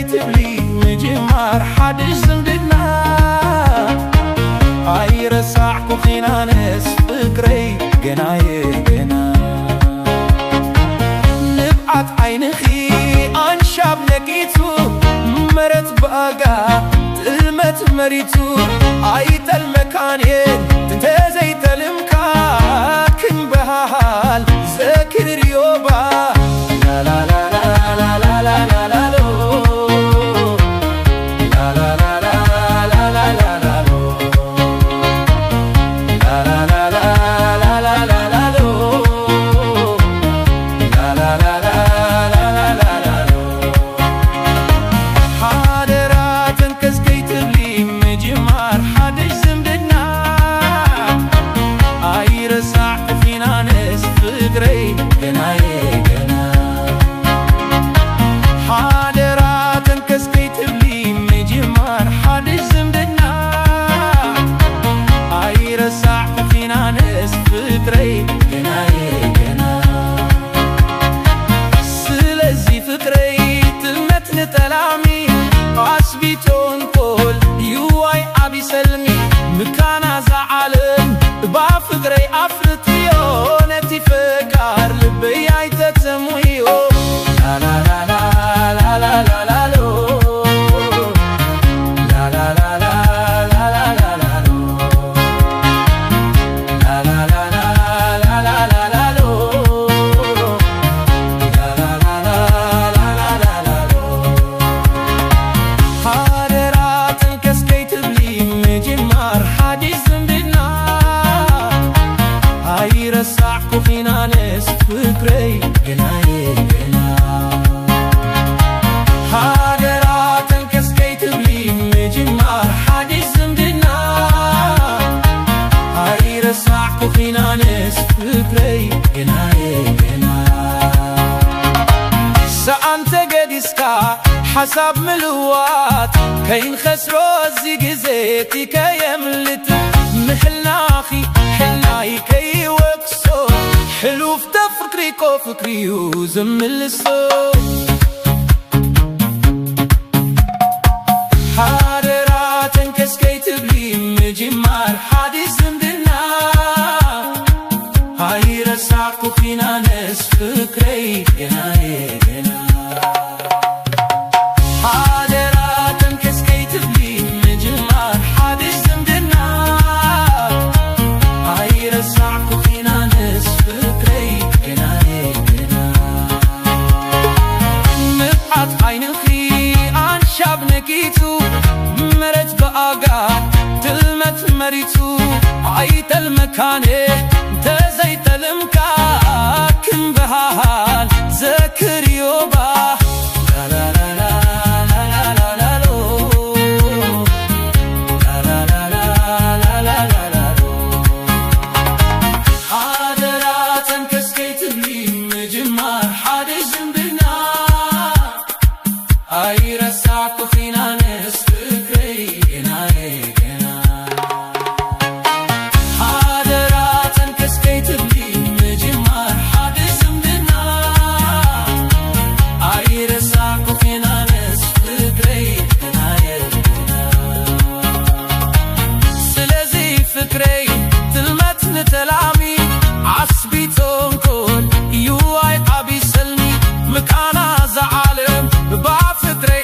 كيتبلي مجمار حدش زمدنا አይረሳዕኩ ኺናንስ ፍቅረይ ገናየ ገና ንብዓት ዓይንኺ አንሻብ ነቂቱ መረት በአጋ ጥልመት መሪቱ አይተል መካንየን እንተዘይተልምካ ክንበሃል ዘክር ዮባ አይረሳዕኩ ኺናንስ ፍቅረይ ገናየ ገና ሃገራትን ከስከይትብሊ ምጅማር ሓዲስ ዝምድና አይረሳዕኩ ኺናንስ ፍቅረይ ገናየ ገና ሰአንተ ገዲስካ ሓሳብ ምልዋት ከይንኸስሮ እዚ ግዜ ቲከየምልት ምሕልናኺ ሕልናይ ከይወቅሶ ሕሉፍ ተፍቅሪኮ ፍቅሪዩ ዝምልሶ ሃደራ ተንከስከይትብሊ ምጅማር ሓዲስ ዝምድና አይረሳዕኩ ኺናንስ ፍቅረይ ገናየ ገና መረት በአጋ ትልመት መሪቱ አይተል መካኔ ተዘይተልምካ ክንበሃል ዘክር ዮባ ሃደራተን ከስከይትብሊ ምጅማር ሓዲስ ዝምድና አይረሳዕኩ ኺናንስ ፍቅረይ ገናየ ገና ሃደራተን ከስከይትብሊ ምጅማር ሓዲስ ዝምድና አይረሳዕኩ ኺናንስ ፍቅረይ ገናየ ገና ስለዚ ፍቅረይ ትልመት ንተላሚ ዓስቢቶንኮን እዩዋይ ዓቢሰልኒ ምቃና ዝዓለም ብባ ፍቅረይ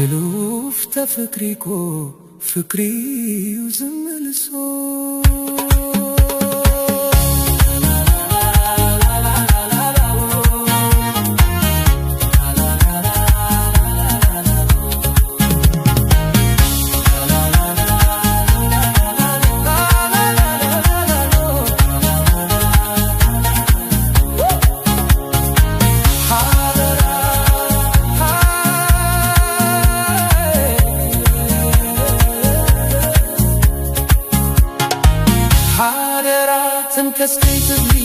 እሉፍ ተፍቅሪኮ ፍቅሪው ዝምልሶ Ten cascades of